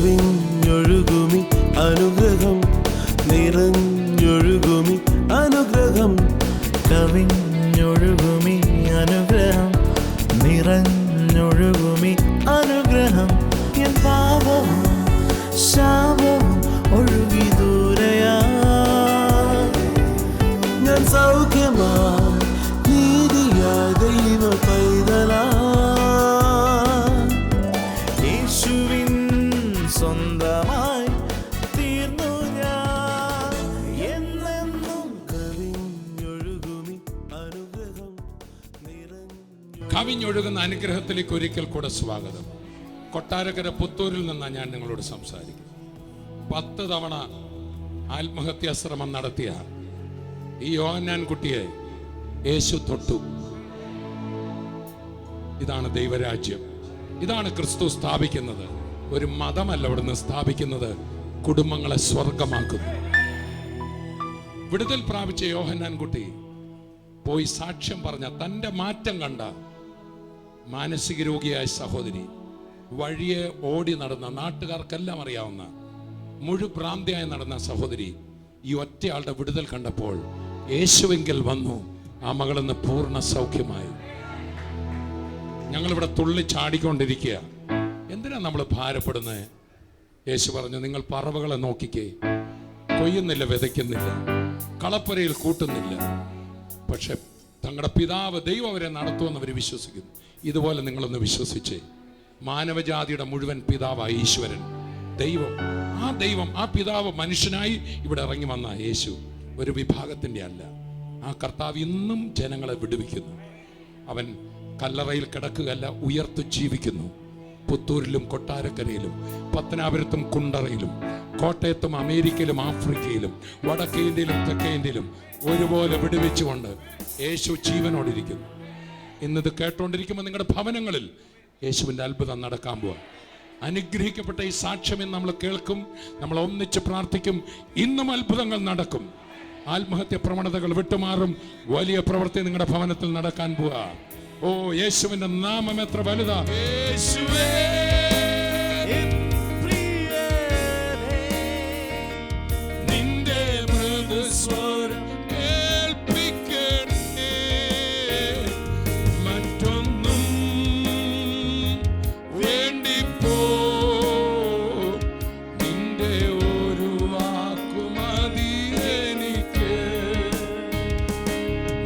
കവിഞ്ഞൊഴുകുമി അനുഗ്രഹം നിറഞ്ഞൊഴുകുമി അനുഗ്രഹം കവിഞ്ഞൊഴുകുമി അനുഗ്രഹം നിറഞ്ഞൊഴുകുമി അനുഗ്രഹം എൻ പാപവും ശാപവും ഒഴുകി ദൂരയാ ഞാൻ സൗഖ്യമാ നീതിയാ ദൈവ പൈതലാ യേശുവിൻ സ്വന്തമായി തീർന്നു ഞാൻ എന്നെന്നും. കവിഞ്ഞൊഴുകുമി അനുഗ്രഹം കവിഞ്ഞൊഴുകുന്ന അനുഗ്രഹത്തിലേക്ക് ഒരിക്കൽ കൂടെ സ്വാഗതം. കൊട്ടാരക്കര പുത്തൂരിൽ നിന്നാണ് ഞാൻ നിങ്ങളോട് സംസാരിക്കുന്നത്. 10 തവണ ആത്മഹത്യാശ്രമം നടത്തിയ ഈ യോഹന്നാൻ കുട്ടിയെ യേശു തൊട്ടു. ഇതാണ് ദൈവരാജ്യം, ഇതാണ് ക്രിസ്തു സ്ഥാപിക്കുന്നത്. ഒരു മതമല്ല ഇവിടുന്ന് സ്ഥാപിക്കുന്നത്, കുടുംബങ്ങളെ സ്വർഗമാക്കുന്നു. വിടുതൽ പ്രാപിച്ച യോഹന്നാൻ കുട്ടി പോയി സാക്ഷ്യം പറഞ്ഞ തൻ്റെ മാറ്റം കണ്ട മാനസിക രോഗിയായ സഹോദരി, വഴിയെ ഓടി നടന്ന നാട്ടുകാർക്കെല്ലാം അറിയാവുന്ന മുഴുഭ്രാന്തിയായി നടന്ന സഹോദരി ഈ ഒറ്റയാളുടെ വിടുതൽ കണ്ടപ്പോൾ യേശുവെങ്കിൽ വന്നു. ആ മകളെന്ന് പൂർണ്ണ സൗഖ്യമായി. ഞങ്ങളിവിടെ തുള്ളി ചാടിക്കൊണ്ടിരിക്കുക. എന്തിനാ നമ്മൾ ഭാരപ്പെടുന്നത്? യേശു പറഞ്ഞു, നിങ്ങൾ പറവകളെ നോക്കിക്കേ, കൊയ്യുന്നില്ല, വിതയ്ക്കുന്നില്ല, കളപ്പുരയിൽ കൂട്ടുന്നില്ല, പക്ഷെ തങ്ങളുടെ പിതാവ് ദൈവം അവരെ നടത്തുമെന്ന് അവർ വിശ്വസിക്കുന്നു. ഇതുപോലെ നിങ്ങളൊന്ന് വിശ്വസിച്ചേ. മാനവജാതിയുടെ മുഴുവൻ പിതാവായ ഈശ്വരൻ ദൈവം, ആ പിതാവ് മനുഷ്യനായി ഇവിടെ ഇറങ്ങി വന്ന യേശു ഒരു വിഭാഗത്തിൻ്റെ അല്ല. ആ കർത്താവ് ഇന്നും ജനങ്ങളെ വിടുവിക്കുന്നു. അവൻ കല്ലറയിൽ കിടക്കുകയല്ല, ഉയർത്തു ജീവിക്കുന്നു. പുത്തൂരിലും കൊട്ടാരക്കരയിലും പത്തനാപുരത്തും കുണ്ടറയിലും കോട്ടയത്തും അമേരിക്കയിലും ആഫ്രിക്കയിലും വടക്കേ ഇന്ത്യയിലും തെക്കേ ഇന്ത്യയിലും ഒരുപോലെ വിടുവിച്ചുകൊണ്ട് യേശു ജീവനോടിരിക്കുന്നു. ഇന്നിത് കേട്ടുകൊണ്ടിരിക്കുമ്പോൾ നിങ്ങളുടെ ഭവനങ്ങളിൽ യേശുവിൻ്റെ അത്ഭുതം നടക്കാൻ പോവാ. അനുഗ്രഹിക്കപ്പെട്ട ഈ സാക്ഷ്യം ഇന്ന് നമ്മൾ കേൾക്കും, നമ്മൾ ഒന്നിച്ച് പ്രാർത്ഥിക്കും. ഇന്നും അത്ഭുതങ്ങൾ നടക്കും. ആത്മഹത്യ പ്രവണതകൾ വിട്ടുമാറും. വലിയ പ്രവൃത്തി നിങ്ങളുടെ ഭവനത്തിൽ നടക്കാൻ പോവാ. ഓ, യേശുവിന്റെ നാമം എത്ര വലുതാ! യേശുവേ നിന്റെ മൃദുസ്വരം കേൾപ്പിക്കണേ, മറ്റൊന്നും വേണ്ടിപ്പോ നിന്റെ ഒരു വാക്കുമതി എനിക്ക്,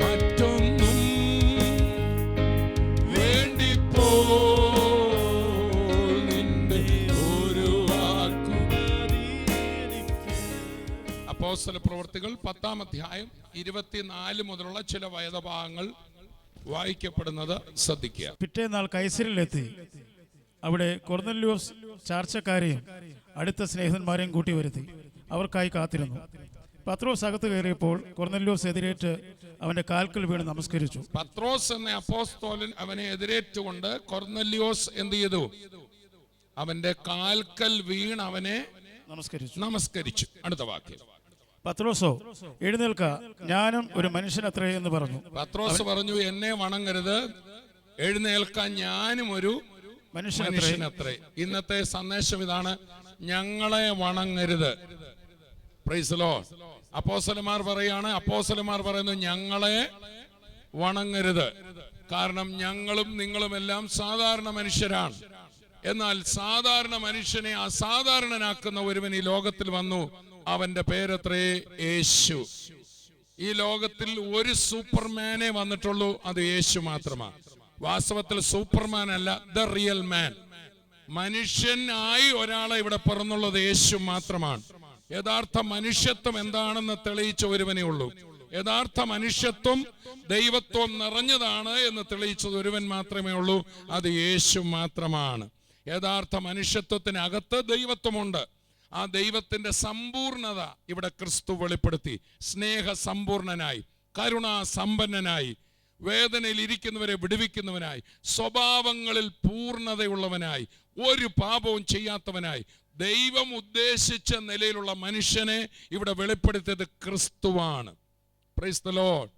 മറ്റൊന്നും വേണ്ടിപ്പോ നിന്റെ ഒരു വാക്കുമതി എനിക്ക്. അപ്പോസ്തല പ്രവൃത്തികൾ 10-ാം അധ്യായം 24 മുതലുള്ള ചില വേദഭാഗങ്ങൾ വായിക്കപ്പെടുന്നത് ശ്രദ്ധിക്കുക. പിറ്റേന്നാൾ കൈസരിലെത്തി. അവിടെ കൊർന്നല്യോസ് ചാർച്ചക്കാരെയും അടുത്ത സ്നേഹിതന്മാരെയും കൂട്ടി വരുത്തി അവർക്കായി കാത്തിരുന്നു. പത്രോസ് അകത്ത് കയറിയപ്പോൾ കൊർന്നല്യോസ് എതിരേറ്റ് അവന്റെ കാൽക്കൽ വീണ് നമസ്കരിച്ചു. പത്രോസ് എന്ന അപ്പോസ്തലൻ അവനെ എതിരേറ്റുകൊണ്ട് കൊർന്നല്യോസ് എന്ത് ചെയ്തു? അവന്റെ കാൽക്കൽ വീണ് അവനെ നമസ്കരിച്ചു. അടുത്ത വാക്യം. പത്രോസോ, എഴുന്നേൽക്ക, ഞാനും ഒരു മനുഷ്യനത്രേ എന്ന് പറഞ്ഞു. പത്രോസ് പറഞ്ഞു, എന്നെ വണങ്ങരുത്, എഴുന്നേൽക്കാൻ ഞാനും ഒരു മനുഷ്യനത്രേ. ഇന്നത്തെ സന്ദേശം ഇതാണ്, ഞങ്ങളെ വണങ്ങരുത്. Praise the Lord. അപ്പോസ്തലന്മാർ പറയുന്നു ഞങ്ങളെ വണങ്ങരുത്. കാരണം ഞങ്ങളും നിങ്ങളുമെല്ലാം സാധാരണ മനുഷ്യരാണ്. എന്നാൽ സാധാരണ മനുഷ്യനെ അസാധാരണനാക്കുന്ന ഒരുവൻ ഈ ലോകത്തിൽ വന്നു. അവന്റെ പേരത്രേ യേശു. ഈ ലോകത്തിൽ ഒരു സൂപ്പർമാനേ വന്നിട്ടുള്ളൂ, അത് യേശു മാത്രമാണ്. വാസ്തവത്തിൽ സൂപ്പർമാൻ അല്ല, ദ റിയൽ മാൻ. മനുഷ്യനായി ഒരാളെ ഇവിടെ പിറന്നുള്ളത് യേശു മാത്രമാണ്. യഥാർത്ഥ മനുഷ്യത്വം എന്താണെന്ന് തെളിയിച്ച ഒരുവനേ ഉള്ളൂ. യഥാർത്ഥ മനുഷ്യത്വം ദൈവത്വം നിറഞ്ഞതാണ് എന്ന് തെളിയിച്ചത് ഒരുവൻ മാത്രമേ ഉള്ളൂ, അത് യേശു മാത്രമാണ്. യഥാർത്ഥ മനുഷ്യത്വത്തിനകത്ത് ദൈവത്വമുണ്ട്. ആ ദൈവത്തിന്റെ സമ്പൂർണത ഇവിടെ ക്രിസ്തു വെളിപ്പെടുത്തി. സ്നേഹസമ്പൂർണനായി, കരുണാസമ്പന്നനായി, വേദനയിൽ ഇരിക്കുന്നവരെ വിടുവിക്കുന്നവനായി, സ്വഭാവങ്ങളിൽ പൂർണ്ണതയുള്ളവനായി, ഒരു പാപവും ചെയ്യാത്തവനായി, ദൈവം ഉദ്ദേശിച്ച നിലയിലുള്ള മനുഷ്യനെ ഇവിടെ വെളിപ്പെടുത്തിയത് ക്രിസ്തുവാണ്. Price the Lord.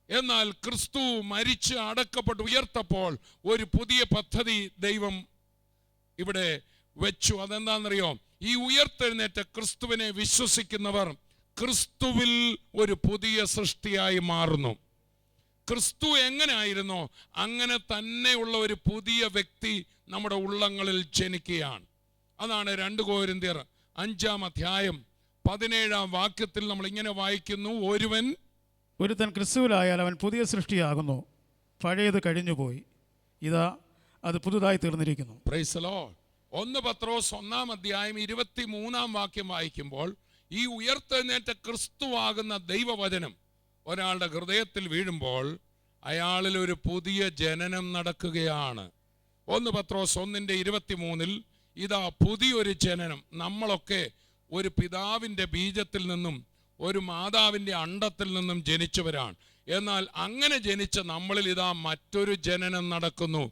എന്നാൽ ക്രിസ്തു മരിച്ച് അടക്കപ്പെട്ട് ഉയർത്തപ്പോൾ ഒരു പുതിയ പദ്ധതി ദൈവം ഇവിടെ വെച്ചു. അതെന്താണെന്നറിയോ? ഈ ഉയർത്തെഴുന്നേറ്റ ക്രിസ്തുവിനെ വിശ്വസിക്കുന്നവർ ക്രിസ്തുവിൽ ഒരു പുതിയ സൃഷ്ടിയായി മാറുന്നു. ക്രിസ്തു എങ്ങനെയായിരുന്നോ അങ്ങനെ തന്നെയുള്ള ഒരു പുതിയ വ്യക്തി നമ്മുടെ ഉള്ളങ്ങളിൽ ജനിക്കുകയാണ്. അതാണ് 2 കൊരിന്ത്യർ 5:17 നമ്മൾ ഇങ്ങനെ വായിക്കുന്നു: ഒരുത്തൻ ക്രിസ്തുവിലായാൽ അവൻ പുതിയ സൃഷ്ടിയാകുന്നു, പഴയത് കഴിഞ്ഞുപോയി, ഇതാ അത് പുതുതായി തീർന്നിരിക്കുന്നു. Price the Lord. 1 പത്രോസ് 1:23 വായിക്കുമ്പോൾ ഈ ഉയർത്തെഴുന്നേറ്റ ക്രിസ്തുവാകുന്ന ദൈവവചനം ഒരാളുടെ ഹൃദയത്തിൽ വീഴുമ്പോൾ അയാളിൽ ഒരു പുതിയ ജനനം നടക്കുകയാണ്. 1 പത്രോസ് 1:23 ഇതാ പുതിയൊരു ജനനം. നമ്മളൊക്കെ ഒരു പിതാവിൻ്റെ ബീജത്തിൽ നിന്നും ഒരു മാതാവിൻ്റെ അണ്ടത്തിൽ നിന്നും ജനിച്ചവരാണ്. എന്നാൽ അങ്ങനെ ജനിച്ച നമ്മളിൽ ഇതാ മറ്റൊരു ജനനം നടക്കുന്നു.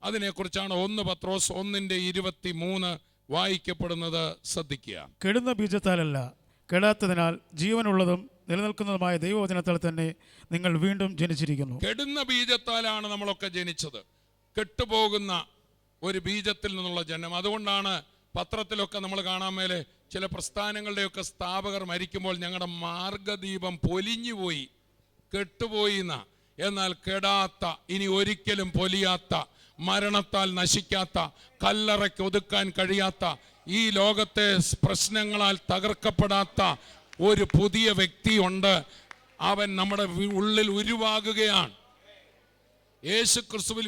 അതിനെക്കുറിച്ചാണ് 1 പത്രോസ് 1:23 വായിക്കപ്പെടുന്നത്. ശ്രദ്ധിക്കുക. കെടുന്ന ബീജത്താലല്ല, കെടാത്തതിനാൽ ജീവനുള്ളതും നിലനിൽക്കുന്നതുമായ ദൈവവചനത്താൽ തന്നെ നിങ്ങൾ വീണ്ടും ജനിച്ചിരിക്കുന്നു. കെടുന്ന ബീജത്താലാണ് നമ്മളൊക്കെ ജനിച്ചത്, കെട്ടുപോകുന്ന ഒരു ബീജത്തിൽ നിന്നുള്ള ജനനം. അതുകൊണ്ടാണ് പത്രത്തിലൊക്കെ നമ്മൾ കാണാൻ മേലെ ചില പ്രസ്ഥാനങ്ങളുടെയൊക്കെ സ്ഥാപകർ മരിക്കുമ്പോൾ ഞങ്ങളുടെ മാർഗദീപം പൊലിഞ്ഞുപോയി, കെട്ടുപോയി എന്ന. എന്നാൽ കെടാത്ത, ഇനി ഒരിക്കലും പൊലിയാത്ത, മരണത്താൽ നശിക്കാത്ത, കല്ലറയ്ക്ക് ഒതുക്കാൻ കഴിയാത്ത, ഈ ലോകത്തെ പ്രശ്നങ്ങളാൽ തകർക്കപ്പെടാത്ത ഒരു പുതിയ വ്യക്തിയുണ്ട്. അവൻ നമ്മുടെ ഉള്ളിൽ ഉരുവാകുകയാണ്. യേശു ക്രിസ്തുവിൽ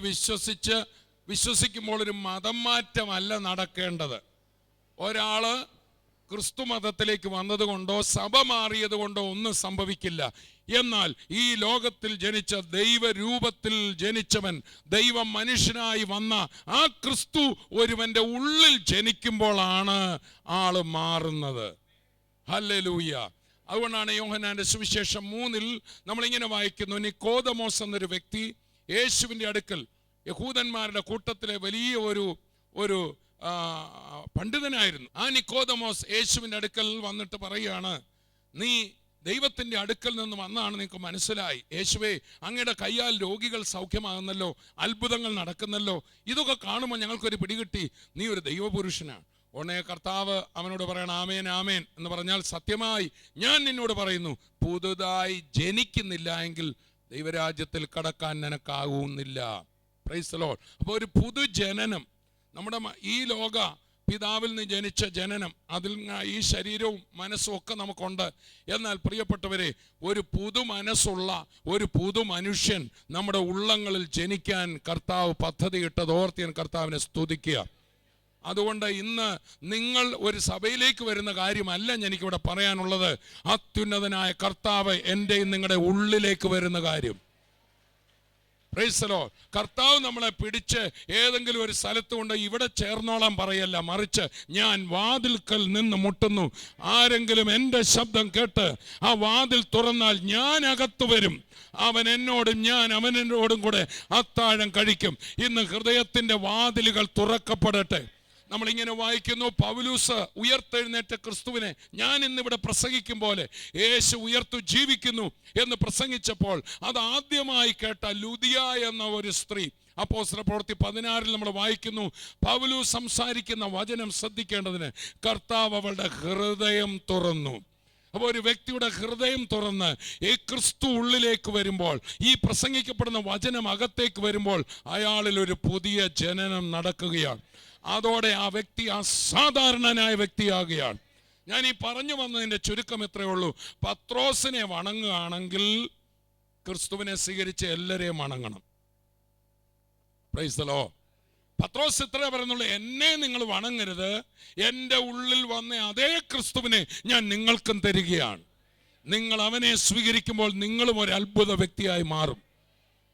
വിശ്വസിക്കുമ്പോൾ ഒരു മതം മാറ്റമല്ല നടക്കേണ്ടത്. ഒരാള് ക്രിസ്തു മതത്തിലേക്ക് വന്നതുകൊണ്ടോ സഭ മാറിയത് കൊണ്ടോ ഒന്നും സംഭവിക്കില്ല. എന്നാൽ ഈ ലോകത്തിൽ ജനിച്ച ദൈവരൂപത്തിൽ ജനിച്ചവൻ, ദൈവ മനുഷ്യനായി വന്ന ആ ക്രിസ്തു ഒരുവന്റെ ഉള്ളിൽ ജനിക്കുമ്പോഴാണ് ആള് മാറുന്നത്. ഹല്ലേലൂയ. അതുകൊണ്ടാണ് യോഹന്നാന്റെ സുവിശേഷം 3 നമ്മളിങ്ങനെ വായിക്കുന്നു: നിക്കോദമോസ് എന്നൊരു വ്യക്തി യേശുവിൻ്റെ അടുക്കൽ, യഹൂദന്മാരുടെ കൂട്ടത്തിലെ വലിയ ഒരു പണ്ഡിതനായിരുന്നു. ആ നിക്കോദമോസ് യേശുവിൻ്റെ അടുക്കൽ വന്നിട്ട് പറയുകയാണ്: നീ ദൈവത്തിൻ്റെ അടുക്കൽ നിന്ന് വന്നാണ്, നിങ്ങൾക്ക് മനസ്സിലായി. യേശുവേ, അങ്ങയുടെ കയ്യാൽ രോഗികൾ സൗഖ്യമാകുന്നല്ലോ, അത്ഭുതങ്ങൾ നടക്കുന്നല്ലോ, ഇതൊക്കെ കാണുമ്പോൾ ഞങ്ങൾക്കൊരു പിടികിട്ടി, നീ ഒരു ദൈവപുരുഷനാണ്. ഉടനെ കർത്താവ് അവനോട് പറയണം: ആമേൻ ആമേൻ എന്ന് പറഞ്ഞാൽ, സത്യമായി ഞാൻ നിന്നോട് പറയുന്നു, പുതുതായി ജനിക്കുന്നില്ല എങ്കിൽ ദൈവരാജ്യത്തിൽ കടക്കാൻ നിനക്കാകുന്നില്ല. Price the Lord. അപ്പോൾ ഒരു പുതുജനനം, നമ്മുടെ ഈ ലോക പിതാവിൽ നിന്ന് ജനിച്ച ജനനം, അതിൽ ഈ ശരീരവും മനസ്സും ഒക്കെ നമുക്കുണ്ട്. എന്നാൽ പ്രിയപ്പെട്ടവരെ, ഒരു പുതു മനസ്സുള്ള ഒരു പുതു മനുഷ്യൻ നമ്മുടെ ഉള്ളങ്ങളിൽ ജനിക്കാൻ കർത്താവ് പദ്ധതിയിട്ടത് ഓർത്ത് ഞാൻ കർത്താവിനെ സ്തുതിക്കുക. അതുകൊണ്ട് ഇന്ന് നിങ്ങൾ ഒരു സഭയിലേക്ക് വരുന്ന കാര്യമല്ല എനിക്കിവിടെ പറയാനുള്ളത്. അത്യുന്നതനായ കർത്താവ് എൻ്റെയും നിങ്ങളുടെ ഉള്ളിലേക്ക് വരുന്ന കാര്യം. Price the Lord. കർത്താവ് നമ്മളെ പിടിച്ച് ഏതെങ്കിലും ഒരു സ്ഥലത്ത് കൊണ്ട് ഇവിടെ ചേർന്നോളാൻ പറയല്ല, മറിച്ച് ഞാൻ വാതിൽക്കൽ നിന്ന് മുട്ടുന്നു, ആരെങ്കിലും എൻ്റെ ശബ്ദം കേട്ട് ആ വാതിൽ തുറന്നാൽ ഞാൻ അകത്തു വരും, അവൻ എന്നോടും ഞാൻ അവനോടും കൂടെ അത്താഴം കഴിക്കും. ഇന്ന് ഹൃദയത്തിൻ്റെ വാതിലുകൾ തുറക്കപ്പെടട്ടെ. നമ്മളിങ്ങനെ വായിക്കുന്നു, പൗലൂസ് ഉയർത്തെഴുന്നേറ്റ ക്രിസ്തുവിനെ ഞാൻ ഇന്നിവിടെ പ്രസംഗിക്കും പോലെ യേശു ഉയർത്തു ജീവിക്കുന്നു എന്ന് പ്രസംഗിച്ചപ്പോൾ അത് ആദ്യമായി കേട്ട ലുദിയ എന്ന ഒരു സ്ത്രീ, അപ്പോസ്തല പ്രവൃത്തി 16 നമ്മൾ വായിക്കുന്നു, പൗലൂസ് സംസാരിക്കുന്ന വചനം ശ്രദ്ധിക്കേണ്ടതിന് കർത്താവ് അവളുടെ ഹൃദയം തുറന്നു. അപ്പോൾ ഒരു വ്യക്തിയുടെ ഹൃദയം തുറന്ന് ഈ ക്രിസ്തു ഉള്ളിലേക്ക് വരുമ്പോൾ, ഈ പ്രസംഗിക്കപ്പെടുന്ന വചനം അകത്തേക്ക് വരുമ്പോൾ അയാളിൽ ഒരു പുതിയ ജനനം നടക്കുകയാണ്. അതോടെ ആ വ്യക്തി അസാധാരണനായ വ്യക്തിയാകുകയാണ്. ഞാൻ ഈ പറഞ്ഞു വന്നതിൻ്റെ ചുരുക്കം എത്രയേ ഉള്ളൂ. പത്രോസിനെ വണങ്ങുകയാണെങ്കിൽ ക്രിസ്തുവിനെ സ്വീകരിച്ച് എല്ലാവരെയും വണങ്ങണം. Praise the Lord. പത്രോസ് ഇത്രേ പറയുന്നുള്ളൂ, എന്നെ നിങ്ങൾ വണങ്ങരുത്, എൻ്റെ ഉള്ളിൽ വന്ന അതേ ക്രിസ്തുവിനെ ഞാൻ നിങ്ങൾക്കും തരികയാണ്. നിങ്ങൾ അവനെ സ്വീകരിക്കുമ്പോൾ നിങ്ങളും ഒരു അത്ഭുത വ്യക്തിയായി മാറും.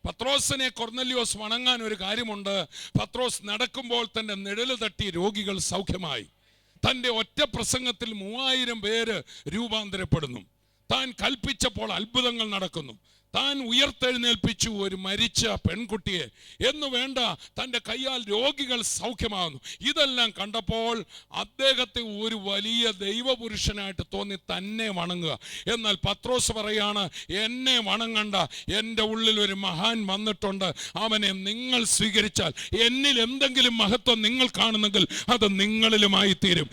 പത്രോസിനെ കൊർന്നല്യോസ് വണങ്ങാൻ ഒരു കാര്യമുണ്ട്. പത്രോസ് നടക്കുമ്പോൾ തൻ്റെ നിഴല് തട്ടി രോഗികൾ സൗഖ്യമായി. തൻ്റെ ഒറ്റ പ്രസംഗത്തിൽ 3000 പേര് രൂപാന്തരപ്പെടുന്നു. താൻ കൽപ്പിച്ചപ്പോൾ അത്ഭുതങ്ങൾ നടക്കുന്നു. താൻ ഉയർത്തെഴുന്നേൽപ്പിച്ചു ഒരു മരിച്ച പെൺകുട്ടിയെ എന്ന് വേണ്ട, തൻ്റെ കയ്യാൽ രോഗികൾ സൗഖ്യമാകുന്നു. ഇതെല്ലാം കണ്ടപ്പോൾ അദ്ദേഹത്തെ ഒരു വലിയ ദൈവപുരുഷനായിട്ട് തോന്നി തന്നെ വണങ്ങുക. എന്നാൽ പത്രോസ് പറയാണ്, എന്നെ വണങ്ങണ്ട, എൻ്റെ ഉള്ളിൽ ഒരു മഹാൻ വന്നിട്ടുണ്ട്, അവനെ നിങ്ങൾ സ്വീകരിച്ചാൽ എന്നിൽ എന്തെങ്കിലും മഹത്വം നിങ്ങൾ കാണുന്നെങ്കിൽ അത് നിങ്ങളിലുമായി തീരും.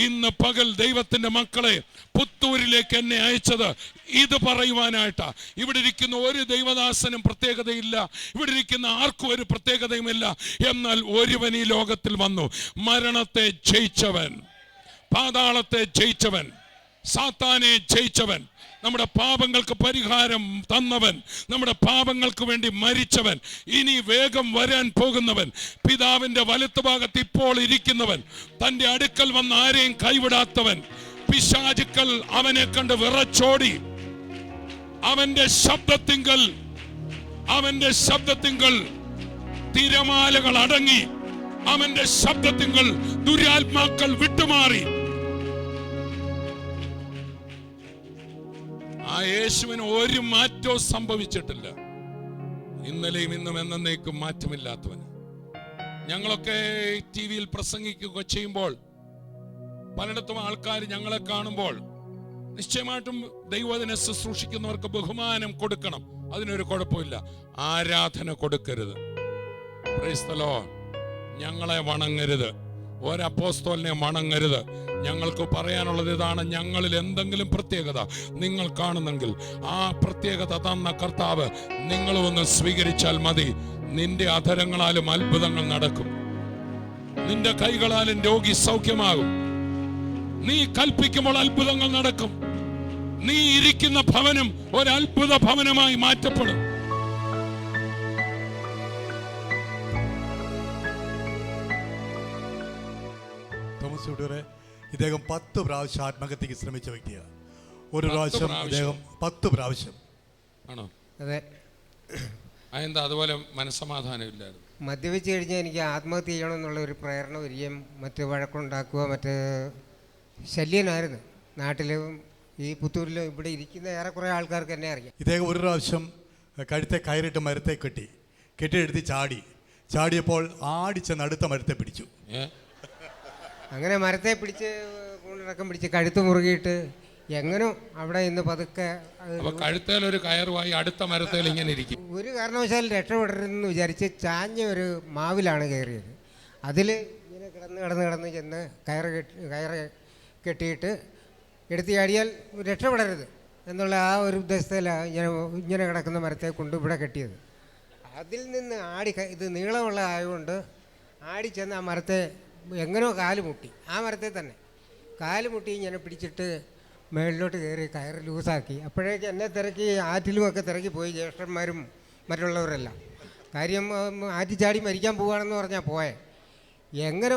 ഇന്ന് പകൽ ദൈവത്തിൻ്റെ മക്കളെ പുത്തൂരിലേക്ക് എന്നെ അയച്ചത് ഇത് പറയുവാനായിട്ടാ. ഇവിടെ ഇരിക്കുന്ന ഒരു ദൈവദാസനും പ്രത്യേകതയില്ല, ഇവിടെ ഇരിക്കുന്ന ആർക്കും ഒരു പ്രത്യേകതയുമില്ല. എന്നാൽ ഒരുവൻ ഈ ലോകത്തിൽ വന്നു, മരണത്തെ ജയിച്ചവൻ, പാതാളത്തെ ജയിച്ചവൻ, സാത്താനെ ജയിച്ചവൻ, നമ്മുടെ പാപങ്ങൾക്ക് പരിഹാരം തന്നവൻ, നമ്മുടെ പാപങ്ങൾക്ക് വേണ്ടി മരിച്ചവൻ, ഇനി വേഗം വരാൻ പോകുന്നവൻ, പിതാവിൻ്റെ വലത്തുഭാഗത്ത് ഇപ്പോൾ ഇരിക്കുന്നവൻ, തൻ്റെ അടുക്കൽ വന്ന് ആരെയും കൈവിടാത്തവൻ. പിശാചുക്കൾ അവനെ കണ്ട് വിറച്ചോടി. അവന്റെ ശബ്ദത്തിങ്കൽ തിരമാലകൾ അടങ്ങി, അവന്റെ ശബ്ദത്തിങ്കൽ ദുരാത്മാക്കൾ വിട്ടുമാറി. ആ യേശുവിന് ഒരു മാറ്റവും സംഭവിച്ചിട്ടില്ല. ഇന്നലെയും ഇന്നും എന്നേക്കും മാറ്റമില്ലാത്തവൻ. ഞങ്ങളൊക്കെ TV പ്രസംഗിക്കുക ചെയ്യുമ്പോൾ പലയിടത്തും ആൾക്കാർ ഞങ്ങളെ കാണുമ്പോൾ നിശ്ചയമായിട്ടും ദൈവത്തിനെ ശുശ്രൂഷിക്കുന്നവർക്ക് ബഹുമാനം കൊടുക്കണം, അതിനൊരു കുഴപ്പമില്ല. ആരാധന കൊടുക്കരുത്. Price the Lord. ഞങ്ങളെ വണങ്ങരുത്, ഒരപ്പോസ്തലനെ വണങ്ങരുത്. ഞങ്ങൾക്ക് പറയാനുള്ളത് ഇതാണ്, ഞങ്ങളിൽ എന്തെങ്കിലും പ്രത്യേകത നിങ്ങൾ കാണുന്നെങ്കിൽ ആ പ്രത്യേകത തന്ന കർത്താവ് നിങ്ങളും ഒന്ന് സ്വീകരിച്ചാൽ മതി. നിന്റെ അധരങ്ങളാലും അത്ഭുതങ്ങൾ നടക്കും, നിന്റെ കൈകളാലും രോഗി സൗഖ്യമാകും. നീ കൽപ്പിക്കുമ്പോൾ അത്ഭുതങ്ങൾ നടക്കും. നീ ഇരിക്കുന്ന ഭവനം ഒരു അത്ഭുത ഭവനമായി മാറ്റപ്പെടും. തോമസ് ഉടൂറെ ഇദ്ദേഹം 10 പ്രാവശ്യം ആത്മഹത്യക്ക് ശ്രമിച്ച വ്യക്തിയാണ്. ഒരു പ്രാവശ്യം ഇദ്ദേഹം 10 പ്രാവശ്യം. ആണോ? അതെ. അതെന്താ അതുപോലെ മനസ്സമാധാനം ഇല്ലായിരുന്നു? മദ്യപിച്ച് കഴിഞ്ഞാൽ എനിക്ക് ആത്മഹത്യ ചെയ്യണമെന്നുള്ള ഒരു പ്രേരണ വരികയും മറ്റ് വഴക്കുണ്ടാക്കുക, മറ്റ് ശല്യനായിരുന്നു. നാട്ടിലും ഈ പുത്തൂരിലും ഇവിടെ ഇരിക്കുന്ന ഏറെക്കുറെ ആൾക്കാർക്ക് എന്നെ അറിയാം. ഇദ്ദേഹം ഒരു പ്രാവശ്യം കഴുത്തെ കയറിയിട്ട് മരത്തെ കെട്ടിയെടുത്ത് ചാടിയപ്പോൾ ആടിച്ചെന്ന് അടുത്ത മരത്തെ പിടിച്ചു. അങ്ങനെ മരത്തെ പിടിച്ച് പൂണിറക്കം പിടിച്ച് കഴുത്ത് മുറുകിയിട്ട് എങ്ങനും അവിടെ ഇന്ന് പതുക്കെ കഴുത്തേൽ ഒരു കയറുമായി അടുത്ത മരത്തേൽ ഇങ്ങനെ ഇരിക്കും. ഒരു കാരണവശാലും രക്ഷപ്പെടരുതെന്ന് വിചാരിച്ച് ചാഞ്ഞ ഒരു മാവിലാണ് കയറിയത്. അതിൽ ഇങ്ങനെ കിടന്ന് ചെന്ന് കയറ് കെട്ടിയിട്ട് എടുത്ത് ചാടിയാൽ രക്ഷപ്പെടരുത് എന്നുള്ള ആ ഒരു ഉദ്ദേശത്തിലാണ് ഇങ്ങനെ കിടക്കുന്ന മരത്തെ കൊണ്ട് ഇവിടെ കെട്ടിയത്. അതിൽ നിന്ന് ഇത് നീളമുള്ള ആയതുകൊണ്ട് ആടി ചെന്ന് ആ മരത്തെ എങ്ങനെയോ കാല് മുട്ടി, ആ മരത്തെ തന്നെ കാല് മുട്ടി ഇങ്ങനെ പിടിച്ചിട്ട് മേളിലോട്ട് കയറി കയറ് ലൂസാക്കി. അപ്പോഴേക്ക് എന്നെ തിരക്കി ആറ്റിലുമൊക്കെ തിരക്കി പോയി ജ്യേഷ്ഠന്മാരും മറ്റുള്ളവരെല്ലാം. കാര്യം ആറ്റി ചാടി മരിക്കാൻ പോവുകയാണെന്ന് പറഞ്ഞാൽ പോയെ. എങ്ങനെ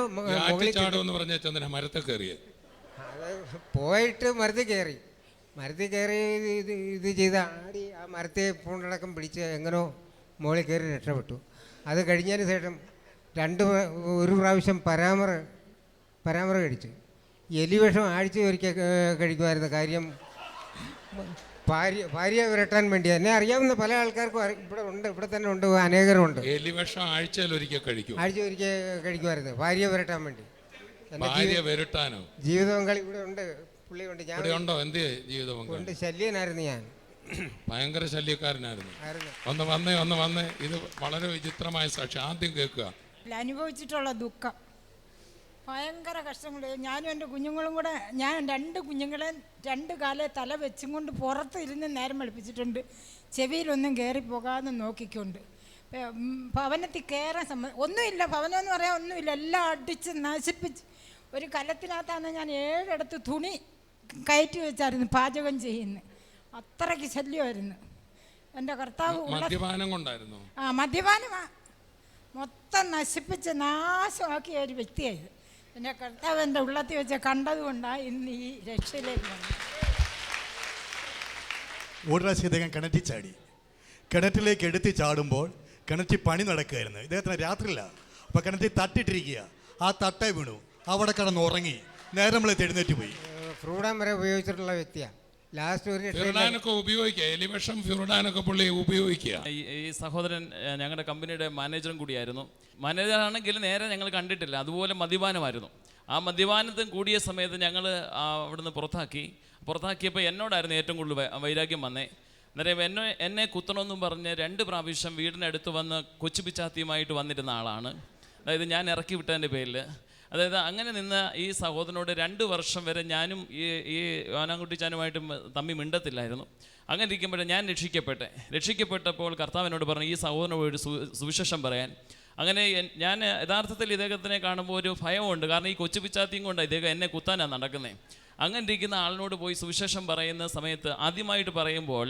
മരത്തെ കയറിയ പോയിട്ട് മരത്തിൽ കയറി ഇത് ചെയ്ത് ആടി ആ മരത്തെ പൂണ്ടടക്കം പിടിച്ച് എങ്ങനോ മുകളിൽ കയറി രക്ഷപ്പെട്ടു. അത് കഴിഞ്ഞതിന് ശേഷം ഒരു പ്രാവശ്യം പരാമറ കഴിച്ചു. എലിവിഷം ആഴ്ച ഒരിക്കൽ കഴിക്കുമായിരുന്നു. കാര്യം ഭാര്യ വിരട്ടാൻ വേണ്ടി. എന്നെ അറിയാവുന്ന പല ആൾക്കാർക്കും ഇവിടെ തന്നെ ഉണ്ട്, അനേകരുണ്ട്. എലിവിഷം ആഴ്ചയിൽ ഒരിക്കൽ കഴിക്കുമായിരുന്നു ഭാര്യ വിരട്ടാൻ വേണ്ടി. ജീവിത പങ്കാളി ഇവിടെ ഉണ്ട്, പുള്ളിയുണ്ട്. ഞാൻ ഉണ്ട്. ശല്യനായിരുന്നു ഞാൻ, ഭയങ്കര ശല്യക്കാരനായിരുന്നു. ഒന്ന് വന്നേ. ഇത് വളരെ വിചിത്രമായ സാക്ഷി. ആദ്യം കേൾക്കുക. അനുഭവിച്ചിട്ടുള്ള ദുഃഖം, ഭയങ്കര കഷ്ടങ്ങൾ. ഞാനും എൻ്റെ കുഞ്ഞുങ്ങളും കൂടെ, ഞാൻ 2 കുഞ്ഞുങ്ങളെ 2 കാലെ തല വെച്ചും കൊണ്ട് പുറത്ത് ഇരുന്ന് നേരം വെളുപ്പിച്ചിട്ടുണ്ട്. ചെവിയിലൊന്നും കയറിപ്പോകാതെ നോക്കിക്കൊണ്ട്. ഭവനത്തിൽ കയറാൻ ഒന്നുമില്ല, ഭവനമെന്ന് പറയാൻ ഒന്നുമില്ല, എല്ലാം അടിച്ച് നശിപ്പിച്ച്. ഒരു കലത്തിനകത്താണ് ഞാൻ 7 ഇടത്ത് തുണി കയറ്റി വെച്ചായിരുന്നു പാചകം ചെയ്യുന്നത്. അത്രയ്ക്ക് ശല്യമായിരുന്നു. എൻ്റെ കർത്താവ് മദ്യപാനമാ മൊത്തം നശിപ്പിച്ച് നാശമാക്കിയ ഒരു വ്യക്തിയായത്. എൻ്റെ കർത്താവ് എൻ്റെ ഉള്ളത്തിൽ വെച്ച് കണ്ടതുകൊണ്ടാണ് ഇന്ന് ഈ രക്ഷയിലേക്ക് വന്നത്. ഒരു പ്രാവശ്യം ഇദ്ദേഹം കിണറ്റിൽ ചാടി. കിണറ്റിലേക്ക് എടുത്ത് ചാടുമ്പോൾ കിണറ്റിൽ പണി നടക്കുകയായിരുന്നു. ഇദ്ദേഹത്തിന് രാത്രിയില്ല. അപ്പോൾ കിണറ്റിൽ തട്ടിട്ടിരിക്കുക. ആ തട്ട വീണു, അവിടെ കിടന്ന് ഉറങ്ങി. നേരം എഴുന്നേറ്റ് പോയി. ഫ്രൂഡം വരെ ഉപയോഗിച്ചിട്ടുള്ള വ്യക്തിയാണ്. ലാസ്റ്റ് ഒരു രക്ഷയില്ല. ഫ്യൂറിഡാനൊക്കെ ഉപയോഗിക്കുക, എലിവിഷം ഫ്യൂറിഡാനൊക്കെ പുള്ളി ഉപയോഗിക്കുക. ഈ സഹോദരൻ ഞങ്ങളുടെ കമ്പനിയുടെ മാനേജറും കൂടിയായിരുന്നു. മാനേജറാണെങ്കിൽ നേരെ ഞങ്ങൾ കണ്ടിട്ടില്ല, അതുപോലെ മദ്യപാനമായിരുന്നു. ആ മദ്യപാനത്തിന് കൂടിയ സമയത്ത് ഞങ്ങൾ അവിടുന്ന് പുറത്താക്കിയപ്പോൾ എന്നോടായിരുന്നു ഏറ്റവും കൂടുതൽ വൈരാഗ്യം വന്നേ. അന്നേരം എന്നെ കുത്തണമെന്നും പറഞ്ഞ് 2 പ്രാവശ്യം വീടിനടുത്ത് വന്ന് കൊച്ചു പിച്ചാത്തിയുമായിട്ട് വന്നിരുന്ന ആളാണ്. അതായത് ഞാൻ ഇറക്കി വിട്ടതിൻ്റെ പേരിൽ. അതായത് അങ്ങനെ നിന്ന് ഈ സഹോദരനോട് 2 വർഷം വരെ ഞാനും ഈ യോനാൻകുട്ടിച്ചാനുമായിട്ടും തമ്മി മിണ്ടത്തില്ലായിരുന്നു. അങ്ങനെ ഇരിക്കുമ്പോഴേ ഞാൻ രക്ഷിക്കപ്പെട്ടപ്പോൾ കർത്താവിനോട് പറഞ്ഞു ഈ സഹോദരനോട് ഒരു സുവിശേഷം പറയാൻ. അങ്ങനെ ഞാൻ യഥാർത്ഥത്തിൽ ഇദ്ദേഹത്തിനെ കാണുമ്പോൾ ഒരു ഭയമുണ്ട്. കാരണം ഈ കൊച്ചു പിച്ചാത്തിയും കൊണ്ട് ഇദ്ദേഹം എന്നെ കുത്താനാണ് നടക്കുന്നത്. അങ്ങനെ ഇരിക്കുന്ന ആളിനോട് പോയി സുവിശേഷം പറയുന്ന സമയത്ത് ആദ്യമായിട്ട് പറയുമ്പോൾ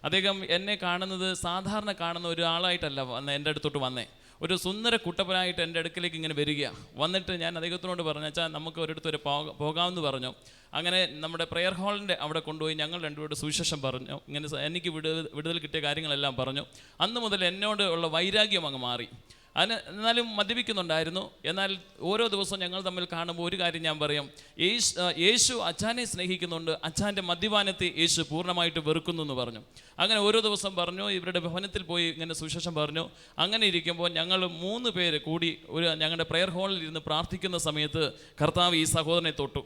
അദ്ദേഹം എന്നെ കാണുന്നത് സാധാരണ കാണുന്ന ഒരാളായിട്ടല്ല എൻ്റെ അടുത്തോട്ട് വന്നേ. ഒരു സുന്ദര കുട്ടപ്പനായിട്ട് എൻ്റെ അടുക്കിലേക്ക് ഇങ്ങനെ വരിക. വന്നിട്ട് ഞാൻ അദ്ദേഹത്തിനോട് പറഞ്ഞു, അച്ഛാ നമുക്ക് ഒരിടത്ത് ഒരു പോകാമെന്ന് പറഞ്ഞു. അങ്ങനെ നമ്മുടെ പ്രെയർ ഹാളിൻ്റെ അവിടെ കൊണ്ടുപോയി ഞങ്ങൾ രണ്ടുപേരുടെ സുവിശേഷം പറഞ്ഞു. ഇങ്ങനെ എനിക്ക് വിടുതൽ കിട്ടിയ കാര്യങ്ങളെല്ലാം പറഞ്ഞു. അന്ന് മുതൽ എന്നോട് ഉള്ള വൈരാഗ്യം അങ്ങ് മാറി. എന്നാലും മദ്യപിക്കുന്നുണ്ടായിരുന്നു. എന്നാൽ ഓരോ ദിവസവും ഞങ്ങൾ തമ്മിൽ കാണുമ്പോൾ ഒരു കാര്യം ഞാൻ പറയും, യേശു അച്ഛനെ സ്നേഹിക്കുന്നുണ്ട്, അച്ഛൻ്റെ മദ്യപാനത്തെ യേശു പൂർണ്ണമായിട്ട് വെറുക്കുന്നു എന്ന് പറഞ്ഞു. അങ്ങനെ ഓരോ ദിവസം പറഞ്ഞു, ഇവരുടെ ഭവനത്തിൽ പോയി ഇങ്ങനെ സുവിശേഷം പറഞ്ഞു. അങ്ങനെ ഇരിക്കുമ്പോൾ ഞങ്ങൾ 3 പേര് കൂടി ഞങ്ങളുടെ പ്രെയർ ഹാളിൽ ഇരുന്ന് പ്രാർത്ഥിക്കുന്ന സമയത്ത് കർത്താവ് ഈ സഹോദരനെ തൊട്ടു.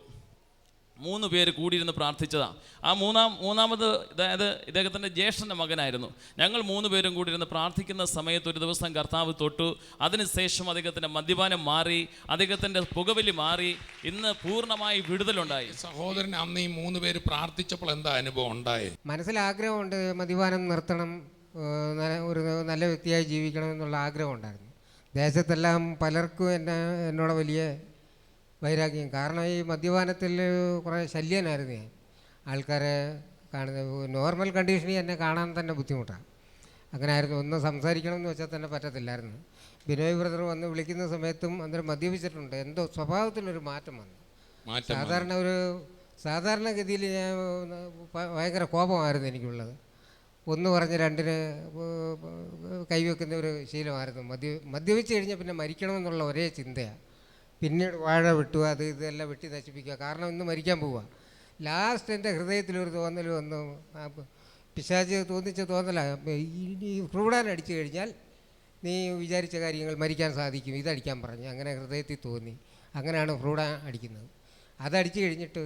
3 പേര് കൂടിയിരുന്ന് പ്രാർത്ഥിച്ചതാണ്. ആ മൂന്നാമത് അതായത് ഇദ്ദേഹത്തിൻ്റെ ജ്യേഷ്ഠൻ്റെ മകനായിരുന്നു. ഞങ്ങൾ 3 പേരും കൂടിയിരുന്ന് പ്രാർത്ഥിക്കുന്ന സമയത്ത് ഒരു ദിവസം കർത്താവ് തൊട്ടു. അതിനുശേഷം അദ്ദേഹത്തിൻ്റെ മദ്യപാനം മാറി, അദ്ദേഹത്തിൻ്റെ പുകവലി മാറി. ഇന്ന് പൂർണ്ണമായി വിടുതലുണ്ടായി. സഹോദരൻ അന്ന് ഈ 3 പേര് പ്രാർത്ഥിച്ചപ്പോൾ എന്താ അനുഭവം ഉണ്ടായത്? മനസ്സിൽ ആഗ്രഹമുണ്ട്, മദ്യപാനം നിർത്തണം, ഒരു നല്ല വ്യക്തിയായി ജീവിക്കണം എന്നുള്ള ആഗ്രഹം ഉണ്ടായിരുന്നു. ദേശത്തെല്ലാം പലർക്കും എന്നോട് വലിയ വൈരാഗ്യം. കാരണം ഈ മദ്യപാനത്തിൽ കുറേ ശല്യനായിരുന്നു ഞാൻ. ആൾക്കാരെ കാണുന്നത് നോർമൽ കണ്ടീഷനിൽ എന്നെ കാണാൻ തന്നെ ബുദ്ധിമുട്ടാണ്. അങ്ങനെ ആയിരുന്നു. ഒന്ന് സംസാരിക്കണം എന്ന് വെച്ചാൽ തന്നെ പറ്റത്തില്ലായിരുന്നു. ബിനോയ് ബ്രദർ വന്ന് വിളിക്കുന്ന സമയത്തും അന്നേരം മദ്യപിച്ചിട്ടുണ്ട്. എന്തോ സ്വഭാവത്തിലൊരു മാറ്റം വന്നു. സാധാരണഗതിയിൽ ഞാൻ ഭയങ്കര കോപമായിരുന്നു എനിക്കുള്ളത്. 1 പറഞ്ഞ് 2 കൈവെക്കുന്ന ഒരു ശീലമായിരുന്നു. മദ്യപിച്ച് കഴിഞ്ഞാൽ പിന്നെ മരിക്കണമെന്നുള്ള ഒരേ ചിന്തയാണ്. പിന്നീട് വാഴ വെട്ടുക, ഇതെല്ലാം വെട്ടി നശിപ്പിക്കുക. കാരണം ഇന്ന് മരിക്കാൻ പോവുക. ലാസ്റ്റ് എൻ്റെ ഹൃദയത്തിലൊരു തോന്നൽ വന്നു. പിശാച് തോന്നിച്ച തോന്നലാണ്, ഈ ഫ്രൂഡാൻ അടിച്ചു കഴിഞ്ഞാൽ നീ വിചാരിച്ച കാര്യങ്ങൾ മരിക്കാൻ സാധിക്കും, ഇതടിക്കാൻ പറഞ്ഞു. അങ്ങനെ ഹൃദയത്തിൽ തോന്നി. അങ്ങനെയാണ് ഫ്രൂഡാൻ അടിക്കുന്നത്. അതടിച്ചു കഴിഞ്ഞിട്ട്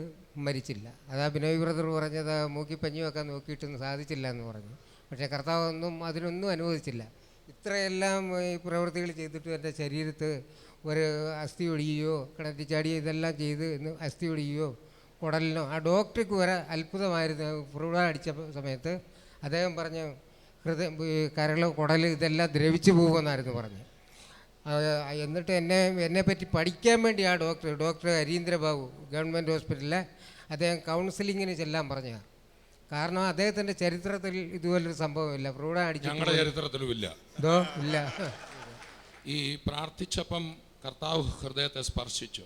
മരിച്ചില്ല. അതാ ബിനോയ് ബ്രദർ പറഞ്ഞത്, മൂക്കി പഞ്ഞി വെക്കാൻ നോക്കിയിട്ടൊന്നും സാധിച്ചില്ല എന്ന് പറഞ്ഞു. പക്ഷേ കർത്താവൊന്നും അതിനൊന്നും അനുവദിച്ചില്ല. ഇത്രയെല്ലാം ഈ പ്രവൃത്തികൾ ചെയ്തിട്ടും എൻ്റെ ശരീരത്ത് ഒരു അസ്ഥി ഒടിയുകയോ കിണറ്റി ചാടിയോ ഇതെല്ലാം ചെയ്ത് അസ്ഥി ഒടിയുകയോ കുടലിനോ, ആ ഡോക്ടർക്ക് വരെ അത്ഭുതമായിരുന്നു. ഫ്രൂഡാൻ അടിച്ച സമയത്ത് അദ്ദേഹം പറഞ്ഞു, കരൾ, കുടൽ ഇതെല്ലാം ദ്രവിച്ചു പോകുമെന്നായിരുന്നു പറഞ്ഞു. എന്നിട്ട് എന്നെപ്പറ്റി പഠിക്കാൻ വേണ്ടി ആ ഡോക്ടർ ഹരീന്ദ്രബാബു ഗവൺമെൻറ് ഹോസ്പിറ്റലിലെ അദ്ദേഹം കൗൺസിലിങ്ങിന് ചെല്ലാൻ പറഞ്ഞതാണ്. കാരണം അദ്ദേഹത്തിൻ്റെ ചരിത്രത്തിൽ ഇതുപോലൊരു സംഭവമില്ല. ഫ്രൂഡാൻ അടിച്ചു, ഞങ്ങളുടെ ചരിത്രത്തിലും ഇല്ല. ഇല്ല. ഈ പ്രാർത്ഥിച്ചപ്പം കർത്താവ് ഹൃദയത്തെ സ്പർശിച്ചു.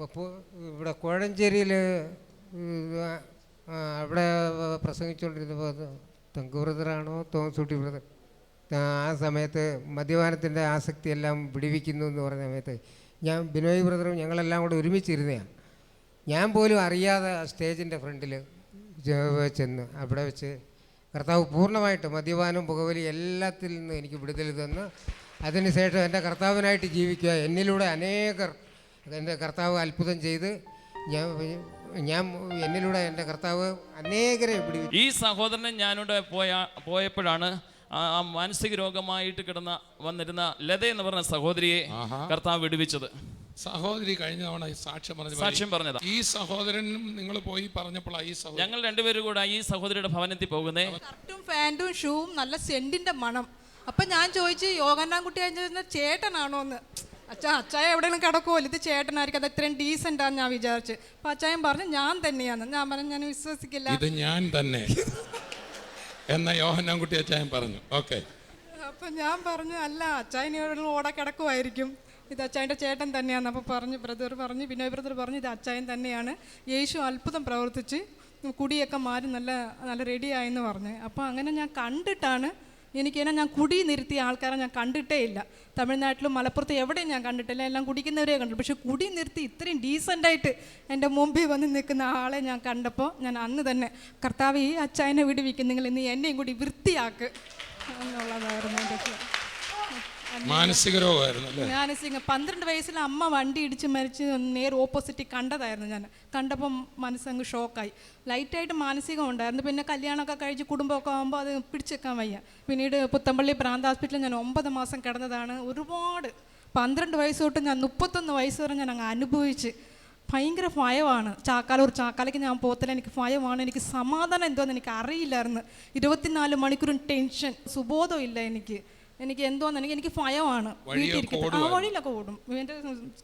അപ്പോൾ ഇവിടെ കോഴഞ്ചേരിയിൽ അവിടെ പ്രസംഗിച്ചുകൊണ്ടിരുന്നപ്പോൾ തങ്കു ബ്രദറാണോ തോമസൂട്ടി ബ്രദർ, ആ സമയത്ത് മദ്യപാനത്തിൻ്റെ ആസക്തിയെല്ലാം വിടിവിക്കുന്നു എന്ന് പറഞ്ഞ സമയത്ത് ഞാൻ ബിനോയ് ബ്രദറും ഞങ്ങളെല്ലാം കൂടെ ഒരുമിച്ചിരുന്നതാണ്. ഞാൻ പോലും അറിയാതെ സ്റ്റേജിൻ്റെ ഫ്രണ്ടിൽ ചെന്ന് അവിടെ വെച്ച് കർത്താവ് പൂർണ്ണമായിട്ട് മദ്യപാനം, പുകവലി എല്ലാത്തിൽ നിന്നും എനിക്ക് വിടുതൽ തന്ന് അതിനുശേഷം എൻ്റെ കർത്താവിനായിട്ട് ജീവിക്കുക. എന്നിലൂടെ അനേകർ എൻ്റെ കർത്താവ് അത്ഭുതം ചെയ്ത് എന്നിലൂടെ എൻ്റെ കർത്താവ് അനേകരെ വിടുവിച്ചു. ഈ സഹോദരനെ ഞാനിവിടെ പോയപ്പോഴാണ് ആ മാനസിക രോഗമായിട്ട് വന്നിരുന്ന ലത എന്ന് പറഞ്ഞ സഹോദരിയെ കർത്താവ് വിടുവിച്ചത്. സഹോദരി കഴിഞ്ഞ തവണ സാക്ഷ്യം പറഞ്ഞതാ. ഈ സഹോദരനും നിങ്ങൾ പോയി പറഞ്ഞപ്പോൾ ഞങ്ങൾ 2 പേരും കൂടെ ഈ സഹോദരിയുടെ ഭവനത്തിൽ പോകുന്നേ. ഷർട്ടും പാൻറ്റും ഷൂവും നല്ല സെന്റിന്റെ മണം. അപ്പം ഞാൻ ചോദിച്ചു, യോഗന്നാൻകുട്ടി അയച്ച ചേട്ടനാണോ എന്ന്. അച്ചായ എവിടെയെങ്കിലും കിടക്കുമല്ലോ, ഇത് ചേട്ടനായിരിക്കും, അത് ഇത്രയും ഡീസൻ്റാന്ന് ഞാൻ വിചാരിച്ചു. അപ്പം അച്ചായൻ പറഞ്ഞു ഞാൻ തന്നെയാന്ന്. ഞാൻ പറഞ്ഞു ഞാൻ വിശ്വസിക്കില്ല, ഇത് ഞാൻ തന്നെ എന്ന യോഹന്നാൻകുട്ടി അച്ചായൻ പറഞ്ഞു. ഓക്കെ. അപ്പം ഞാൻ പറഞ്ഞു അല്ല, അച്ചായൻ എവിടെയെങ്കിലും ഓടെ കിടക്കുമായിരിക്കും, ഇത് അച്ചായൻ്റെ ചേട്ടൻ തന്നെയാന്ന്. അപ്പോൾ ബ്രദർ പറഞ്ഞു, ബിനോയ് ബ്രദർ പറഞ്ഞു ഇത് അച്ചായൻ തന്നെയാണ്, യേശു അത്ഭുതം പ്രവർത്തിച്ച് കുടിയൊക്കെ മാറി നല്ല നല്ല റെഡിയായെന്ന് പറഞ്ഞു. അപ്പോൾ അങ്ങനെ ഞാൻ കണ്ടിട്ടാണ് ഞാൻ കുടി നിർത്തിയ ആൾക്കാരെ ഞാൻ കണ്ടിട്ടേ ഇല്ല. തമിഴ്നാട്ടിലും മലപ്പുറത്തും എവിടെയും ഞാൻ കണ്ടിട്ടില്ല, എല്ലാം കുടിക്കുന്നവരെ കണ്ടു. പക്ഷെ കുടി നിർത്തി ഇത്രയും ഡീസൻ്റായിട്ട് എൻ്റെ മുമ്പിൽ വന്ന് നിൽക്കുന്ന ആളെ ഞാൻ കണ്ടപ്പോൾ ഞാൻ അന്ന് തന്നെ കർത്താവ് ഈ അച്ചായനെ വിടുവിക്കും, നിങ്ങൾ ഇന്ന് എന്നെയും കൂടി വൃത്തിയാക്ക് എന്നുള്ളതായിരുന്നു എൻ്റെ മാനസിക രോഗമായിരുന്നു. 12 വയസ്സിൽ അമ്മ വണ്ടി ഇടിച്ച് മരിച്ച് നേരെ ഓപ്പോസിറ്റ് കണ്ടതായിരുന്നു. ഞാൻ കണ്ടപ്പം മനസ്സങ്ങ് ഷോക്കായി. ലൈറ്റായിട്ട് മാനസികം ഉണ്ടായിരുന്നു. പിന്നെ കല്യാണമൊക്കെ കഴിച്ച് കുടുംബമൊക്കെ ആകുമ്പോൾ അത് പിടിച്ചേക്കാൻ വയ്യ. പിന്നീട് പുത്തമ്പള്ളി പ്രാന്ത ഹോസ്പിറ്റലിൽ ഞാൻ 9 മാസം കിടന്നതാണ്. ഒരുപാട് 12 വയസ്സ് തൊട്ട് ഞാൻ 31 വയസ്സ് വരെ ഞാൻ അങ്ങ് അനുഭവിച്ച്. ഭയങ്കര ഭയമാണ്. ചാക്കാലയ്ക്ക് ഞാൻ പോകത്തില്ല, എനിക്ക് ഭയമാണ്. എനിക്ക് സമാധാനം എന്തോന്ന് എനിക്ക് അറിയില്ലായിരുന്നു. 24 മണിക്കൂറും ടെൻഷൻ, സുബോധം ഇല്ല എനിക്ക് എന്തോന്ന് എനിക്ക് ഭയമാണ്. വഴിയിലൊക്കെ ഓടും. എൻ്റെ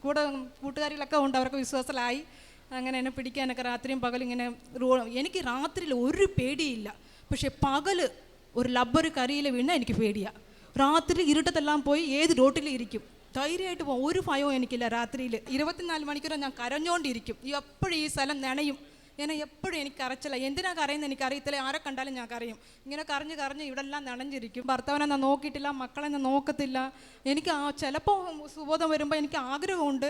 കൂടെ കൂട്ടുകാരികളൊക്കെ ഉണ്ട്, അവരൊക്കെ വിശ്വാസത്തിലായി. അങ്ങനെ എന്നെ പിടിക്കാനൊക്കെ രാത്രിയും പകലും ഇങ്ങനെ എനിക്ക് രാത്രിയിൽ ഒരു പേടിയില്ല. പക്ഷെ പകല് ഒരു ലബ്ബർ കറിയിൽ വീണാൽ എനിക്ക് പേടിയാണ്. രാത്രി ഇരുട്ടത്തെല്ലാം പോയി ഏത് റോട്ടിൽ ഇരിക്കും, ധൈര്യമായിട്ട് പോകും. ഒരു ഭയവും എനിക്കില്ല. രാത്രിയിൽ 24 മണിക്കൂർ ഞാൻ കരഞ്ഞുകൊണ്ടിരിക്കും. എപ്പോഴും ഈ സ്ഥലം നനയും. എപ്പോഴും എനിക്ക് കരച്ചില്ല. എന്തിനാ കരയുന്നത് എനിക്കറിയത്തില്ല. ആരെ കണ്ടാലും ഞാൻ കരയും. ഇങ്ങനെ കരഞ്ഞ് ഇവിടെ എല്ലാം നനഞ്ഞിരിക്കും. ഭർത്താവിനെ ഞാൻ നോക്കിയിട്ടില്ല, മക്കളെ ഞാൻ നോക്കത്തില്ല. എനിക്ക് ചിലപ്പോൾ സുബോധം വരുമ്പോൾ എനിക്ക് ആഗ്രഹമുണ്ട്,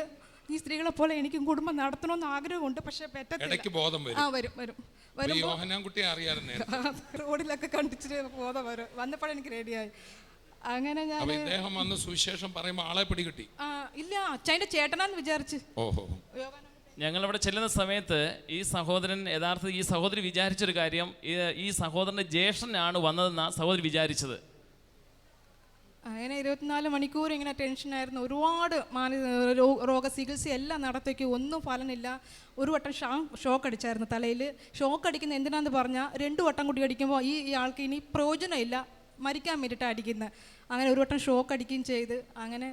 ഈ സ്ത്രീകളെ പോലെ എനിക്കും കുടുംബം നടത്തണമെന്ന് ആഗ്രഹമുണ്ട്. പക്ഷെ പറ്റത്തില്ല. റോഡിലൊക്കെ കണ്ടിച്ചിട്ട് ബോധം വരും. വന്നപ്പോഴെനിക്ക് റെഡിയായി. അങ്ങനെ ഞാൻ സുവിശേഷം പറയുമ്പോൾ ആളെ പിടികിട്ടി. ഇല്ല, അച്ഛൻ്റെ ചേട്ടനാന്ന് വിചാരിച്ച്. ഞങ്ങളവിടെ ചെല്ലുന്ന സമയത്ത് ഈ സഹോദരൻ യഥാർത്ഥത്തിൽ ഈ സഹോദരി വിചാരിച്ചൊരു കാര്യം, ഈ സഹോദരൻ്റെ ജ്യേഷ്ഠനാണ് വന്നതെന്നാണ് സഹോദരി വിചാരിച്ചത്. അങ്ങനെ 24 മണിക്കൂർ ഇങ്ങനെ ടെൻഷനായിരുന്നു. ഒരുപാട് രോഗ ചികിത്സ എല്ലാം നടത്തിയൊക്കെ ഒന്നും ഫലമില്ല. ഒരു വട്ടം ഷോക്ക് അടിച്ചായിരുന്നു തലയിൽ. ഷോക്ക് അടിക്കുന്ന എന്തിനാന്ന് പറഞ്ഞാൽ 2 വട്ടം കൂടി അടിക്കുമ്പോൾ ഈ ആൾക്ക് ഇനി പ്രയോജനമില്ല, മരിക്കാൻ വേണ്ടിയിട്ടാണ് അടിക്കുന്നത്. അങ്ങനെ ഒരു വട്ടം ഷോക്ക് അടിക്കുകയും ചെയ്ത് അങ്ങനെ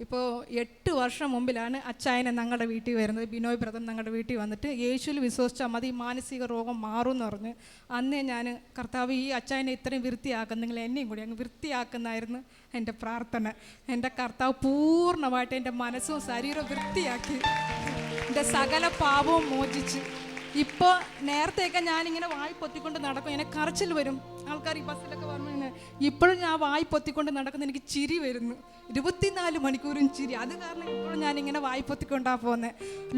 ഇപ്പോൾ 8 വർഷം മുമ്പിലാണ് അച്ചായനെ ഞങ്ങളുടെ വീട്ടിൽ വരുന്നത്. ബിനോയ് ബ്രദർ ഞങ്ങളുടെ വീട്ടിൽ വന്നിട്ട് യേശുവിൽ വിശ്വസിച്ചാൽ മതി, മാനസിക രോഗം മാറും എന്ന് പറഞ്ഞ് അന്നേ ഞാൻ കർത്താവ് ഈ അച്ചായനെ ഇത്രയും വൃത്തിയാക്കും, നിങ്ങൾ എന്നെയും കൂടി അങ്ങ് വൃത്തിയാക്കുന്നായിരുന്നു എൻ്റെ പ്രാർത്ഥന. എൻ്റെ കർത്താവ് പൂർണ്ണമായിട്ട് എൻ്റെ മനസ്സും ശരീരവും വൃത്തിയാക്കി എൻ്റെ സകല പാപവും മോചിച്ച്. ഇപ്പോൾ നേരത്തെയൊക്കെ ഞാനിങ്ങനെ വായി പൊത്തിക്കൊണ്ട് നടക്കും, എനിക്ക് കരച്ചിൽ വരും. ആൾക്കാർ ഈ ബസ്സിലൊക്കെ പറഞ്ഞു. ഇപ്പോഴും ഞാൻ വായി പൊത്തിക്കൊണ്ട് നടക്കുന്ന എനിക്ക് ചിരി വരുന്നു. 24 മണിക്കൂറും ചിരി. അത് കാരണം ഇപ്പോഴും ഞാനിങ്ങനെ വായി പൊത്തിക്കൊണ്ടാണ് പോകുന്നത്.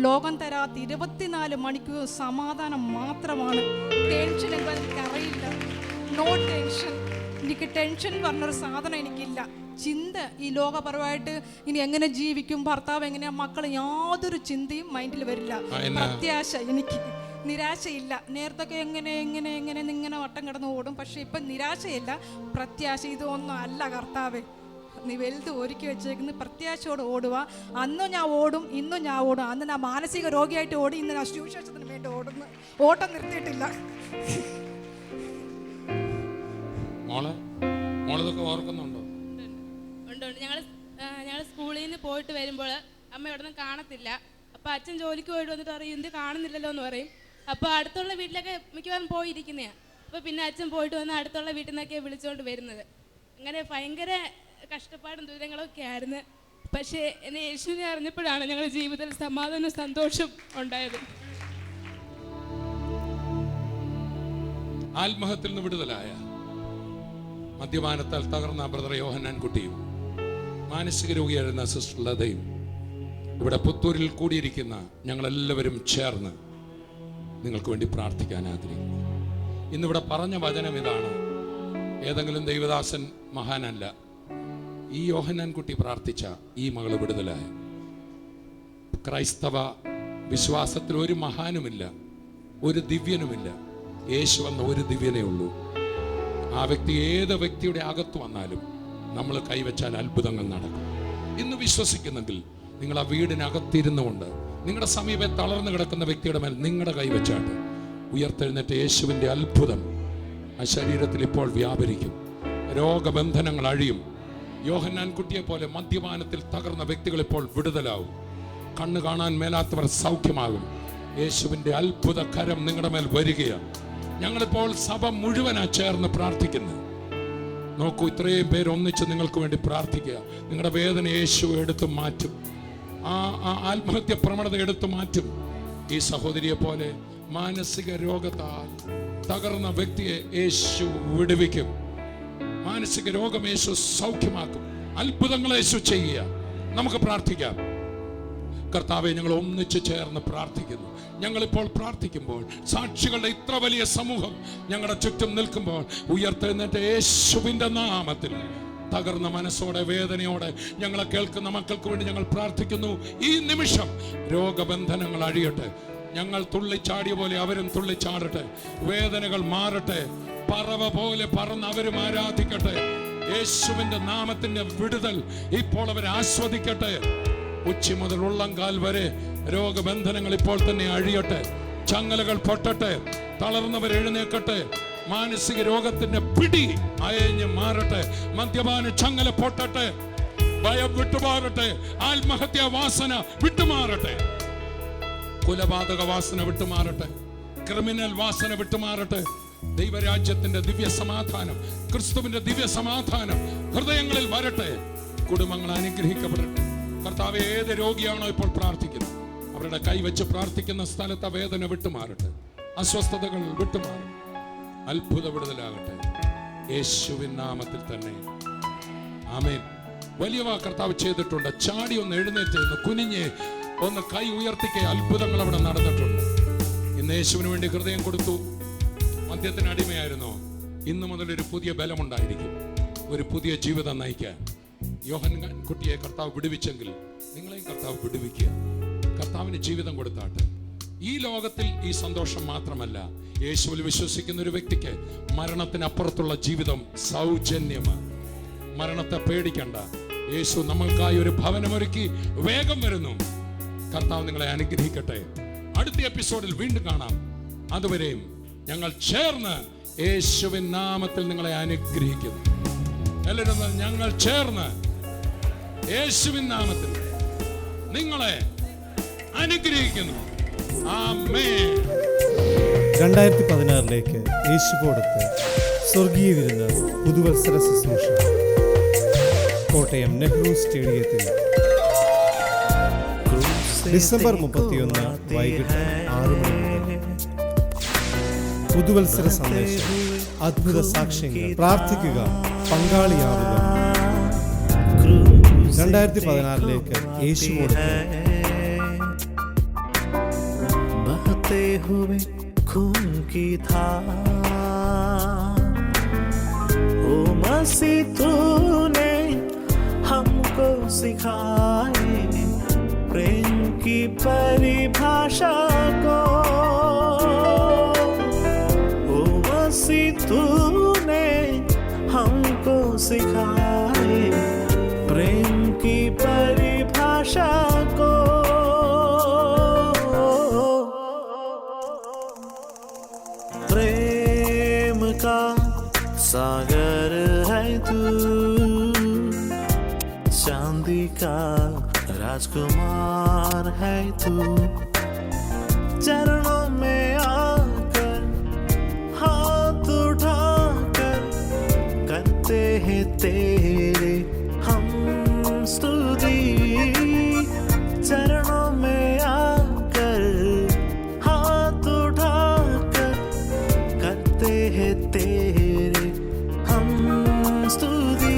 ലോകം തരാത്ത 24 മണിക്കൂർ സമാധാനം മാത്രമാണ്. ടെൻഷൻ എന്താ എനിക്കറിയില്ല. No tension. എനിക്ക് ടെൻഷൻ പറഞ്ഞൊരു സാധനം എനിക്കില്ല. ചിന്ത ഈ ലോകപരമായിട്ട് ഇനി എങ്ങനെ ജീവിക്കും, ഭർത്താവ് എങ്ങനെയാ, മക്കൾ, യാതൊരു ചിന്തയും മൈൻഡിൽ വരില്ല. പ്രത്യാശ, എനിക്ക് നിരാശയില്ല. നേരത്തൊക്കെ എങ്ങനെ വട്ടം കിടന്ന് ഓടും. പക്ഷെ ഇപ്പം നിരാശയില്ല, പ്രത്യാശ. ഇതൊന്നും അല്ല കർത്താവേ, നീ വലുത് ഒരുക്കി വെച്ചേക്കുന്ന പ്രത്യാശയോട് ഓടുക. അന്നും ഞാൻ ഓടും, ഇന്നും ഞാൻ ഓടും. അന്ന് ഞാൻ മാനസിക രോഗിയായിട്ട് ഓടി, ഇന്ന് ഞാൻ സുവിശേഷത്തിന് വേണ്ടി ഓടുന്നു. ഓട്ടം നിർത്തിയിട്ടില്ല. ഓർക്കുന്നുണ്ടോ? ഉണ്ട്. ഞങ്ങൾ സ്കൂളിൽ നിന്ന് പോയിട്ട് വരുമ്പോൾ അമ്മ ഇവിടെ നിന്ന് കാണത്തില്ല. അപ്പോൾ അച്ഛൻ ജോലിക്ക് പോയിട്ട് വന്നിട്ട് പറയും എന്ത് കാണുന്നില്ലല്ലോ എന്ന് പറയും. അപ്പോൾ അടുത്തുള്ള വീട്ടിലൊക്കെ മിക്കവാറും പോയിരിക്കുന്നതാണ്. അപ്പോൾ പിന്നെ അച്ഛൻ പോയിട്ട് വന്ന് അടുത്തുള്ള വീട്ടിൽ നിന്നൊക്കെയാണ് വിളിച്ചുകൊണ്ട് വരുന്നത്. അങ്ങനെ ഭയങ്കര കഷ്ടപ്പാടും ദുരിതങ്ങളൊക്കെ ആയിരുന്നു. പക്ഷേ എന്നെ യേശുവിനെ അറിഞ്ഞപ്പോഴാണ് ഞങ്ങളുടെ ജീവിതത്തിൽ സമാധാനവും സന്തോഷം ഉണ്ടായത്. ആത്മഹത്യയിൽ നിന്ന് വിടുതലായ, മദ്യപാനത്താൽ തകർന്ന ബ്രദർ യോഹന്നാൻ കുട്ടിയും മാനസിക രോഗിയായിരുന്ന സിസ്റ്റർ ലതയും ഇവിടെ പുത്തൂരിൽ കൂടിയിരിക്കുന്ന ഞങ്ങളെല്ലാവരും ചേർന്ന് നിങ്ങൾക്ക് വേണ്ടി പ്രാർത്ഥിക്കാൻ ആഗ്രഹിക്കുന്നു. ഇന്നിവിടെ പറഞ്ഞ വചനം ഇതാണ്. ഏതെങ്കിലും ദൈവദാസൻ മഹാനല്ല. ഈ യോഹന്നാൻ കുട്ടി പ്രാർത്ഥിച്ച ഈ മകൾ വിടുതലായ. ക്രൈസ്തവ വിശ്വാസത്തിൽ ഒരു മഹാനുമില്ല, ഒരു ദിവ്യനുമില്ല. യേശു വന്ന ഒരു ദിവ്യനേ ഉള്ളൂ. ആ വ്യക്തി ഏത് വ്യക്തിയുടെ അകത്ത് വന്നാലും നമ്മൾ കൈവച്ചാൽ അത്ഭുതങ്ങൾ നടക്കും. ഇന്ന് വിശ്വസിക്കുന്നെങ്കിൽ നിങ്ങൾ ആ വീടിനകത്തിരുന്നു കൊണ്ട് നിങ്ങളുടെ സമീപം തളർന്നു കിടക്കുന്ന വ്യക്തിയുടെ മേൽ നിങ്ങളുടെ കൈവച്ചാട്ട് ഉയർത്തെഴുന്നേറ്റ് യേശുവിൻ്റെ അത്ഭുതം ആ ശരീരത്തിൽ ഇപ്പോൾ വ്യാപരിക്കും. രോഗബന്ധനങ്ങൾ അഴിയും. യോഹന്നാൻ കുട്ടിയെ പോലെ മദ്യപാനത്തിൽ തകർന്ന വ്യക്തികൾ ഇപ്പോൾ വിടുതലാവും. കണ്ണ് കാണാൻ മേലാത്തവർ സൗഖ്യമാകും. യേശുവിൻ്റെ അത്ഭുത കരം നിങ്ങളുടെ മേൽ വരികയാണ്. ഞങ്ങളിപ്പോൾ സഭ മുഴുവനാ ചേർന്ന് പ്രാർത്ഥിക്കുന്നു. നോക്കൂ, ഇത്രയും പേര് ഒന്നിച്ച് നിങ്ങൾക്ക് വേണ്ടി പ്രാർത്ഥിക്കുക. നിങ്ങളുടെ വേദന യേശു എടുത്തു മാറ്റും. ആ ആത്മഹത്യ പ്രവണത എടുത്തു മാറ്റും. ഈ സഹോദരിയെ പോലെ മാനസിക രോഗത്താൽ തകർന്ന വ്യക്തിയെ യേശു വിടുവിക്കും. മാനസിക രോഗം യേശു സൗഖ്യമാക്കും. അത്ഭുതങ്ങൾ യേശു ചെയ്യുക. നമുക്ക് പ്രാർത്ഥിക്കാം. കർത്താവെ, ഞങ്ങൾ ഒന്നിച്ചു ചേർന്ന് പ്രാർത്ഥിക്കുന്നു. ഞങ്ങളിപ്പോൾ പ്രാർത്ഥിക്കുമ്പോൾ സാക്ഷികളുടെ ഇത്ര വലിയ സമൂഹം ഞങ്ങളുടെ ചുറ്റും നിൽക്കുമ്പോൾ ഉയർത്തെഴുന്നേറ്റ യേശുവിൻ്റെ നാമത്തിൽ തകർന്ന മനസ്സോടെ വേദനയോടെ ഞങ്ങളെ കേൾക്കുന്ന മക്കൾക്ക് വേണ്ടി ഞങ്ങൾ പ്രാർത്ഥിക്കുന്നു. ഈ നിമിഷം രോഗബന്ധനങ്ങൾ അഴിയട്ടെ. ഞങ്ങൾ തുള്ളിച്ചാടിയ പോലെ അവരും തുള്ളിച്ചാടട്ടെ. വേദനകൾ മാറട്ടെ. പറവ പോലെ പറന്ന് അവരും ആരാധിക്കട്ടെ. യേശുവിൻ്റെ നാമത്തിൻ്റെ വിടുതൽ ഇപ്പോൾ അവർ ആസ്വദിക്കട്ടെ. ഉച്ചി മുതൽ ഉള്ളംകാൽ വരെ രോഗബന്ധനങ്ങൾ ഇപ്പോൾ തന്നെ അഴിയട്ടെ. ചങ്ങലകൾ പൊട്ടട്ടെ. തളർന്നവർ എഴുന്നേക്കട്ടെ. മാനസിക രോഗത്തിന്റെ പിടി അയഞ്ഞ് മാറട്ടെ. മദ്യപാന ചങ്ങല പൊട്ടട്ടെ. ഭയം വിട്ടുമാറട്ടെ. ആത്മഹത്യാ വാസന വിട്ടുമാറട്ടെ. കൊലപാതക വാസന വിട്ടുമാറട്ടെ. ക്രിമിനൽ വാസന വിട്ടുമാറട്ടെ. ദൈവരാജ്യത്തിന്റെ ദിവ്യ സമാധാനം, ക്രിസ്തുവിന്റെ ദിവ്യ സമാധാനം ഹൃദയങ്ങളിൽ വരട്ടെ. കുടുംബങ്ങൾ അനുഗ്രഹിക്കപ്പെടട്ടെ. കർത്താവ്, ഏത് രോഗിയാണോ ഇപ്പോൾ പ്രാർത്ഥിക്കുന്നത് അവരുടെ കൈവച്ച് പ്രാർത്ഥിക്കുന്ന സ്ഥലത്ത് വേദന വിട്ടുമാറട്ടെ. അസ്വസ്ഥതകൾ വിട്ടുമാറട്ടെ. അത്ഭുത വിടുതലാകട്ടെ യേശുവിൻ നാമത്തിൽ തന്നെ. ആമേൻ. വലിയവ കർത്താവ് ചെയ്തിട്ടുണ്ട്. ചാടി ഒന്ന് എഴുന്നേറ്റ് ഒന്ന് കുനിഞ്ഞ് ഒന്ന് കൈ ഉയർത്തിക്കെ അത്ഭുതങ്ങൾ അവിടെ നടന്നിട്ടുണ്ട്. ഇന്ന് യേശുവിന് വേണ്ടി ഹൃദയം കൊടുത്തു. മദ്യത്തിന് അടിമയായിരുന്നോ? ഇന്നു മുതൽ ഒരു പുതിയ ബലമുണ്ടായിരിക്കും. ഒരു പുതിയ ജീവിതം നയിക്കാൻ യോഹന്നാൻ കുട്ടിയെ കർത്താവ് വിടുവിച്ചെങ്കിൽ നിങ്ങളെയും കർത്താവ് വിടുവിക്കുക. കർത്താവിന് ജീവിതം കൊടുത്താട്ടെ. ഈ ലോകത്തിൽ ഈ സന്തോഷം മാത്രമല്ല, യേശുവിൽ വിശ്വസിക്കുന്ന ഒരു വ്യക്തിക്ക് മരണത്തിനപ്പുറത്തുള്ള ജീവിതം സൗജന്യമാണ്. മരണത്തെ പേടിക്കണ്ട. യേശു നമ്മൾക്കായി ഒരു ഭവനമൊരുക്കി വേഗം വരുന്നു. കർത്താവ് നിങ്ങളെ അനുഗ്രഹിക്കട്ടെ. അടുത്ത എപ്പിസോഡിൽ വീണ്ടും കാണാം. അതുവരെയും ഞങ്ങൾ ചേർന്ന് യേശുവിൻ നാമത്തിൽ നിങ്ങളെ അനുഗ്രഹിക്കുന്നു. എല്ലാവരും ഞങ്ങൾ ചേർന്ന് യേശുവിൻ നാമത്തിൽ നിങ്ങളെ അനുഗ്രഹിക്കുന്നു. ആമേൻ. 2016 യേശു കൊടുത്ത് സ്വർഗീയ വിരുന്ന് പുതുവത്സര ശുശ്രൂഷ കോട്ടയം നെഹ്റു സ്റ്റേഡിയത്തിൽ ഡിസംബർ 31 വൈകിട്ട് 6 മണി മുതൽ. പുതുവത്സര സന്ദേശം, അദ്ഭുത സാക്ഷ്യങ്ങൾ, പ്രാർത്ഥിക്കുക, പങ്കാളിയാവുക. 2016 യേശു കൊടുത്ത് बहते हुए खून की धार, ओ मसीह तूने हमको सिखाए प्रेम की परिभाषा को। ओ मसीह तूने हमको सिखाए प्रेम की परिभाषा को। प्रेम का सागर है तू, चांदी का राजकुमार है तू। चरणों में आकर हाथ उठाकर करते हैं तेरे हम स्तुति। चरणों में आकर हाथ उठाकर करते हैं तेरे हम स्तुति।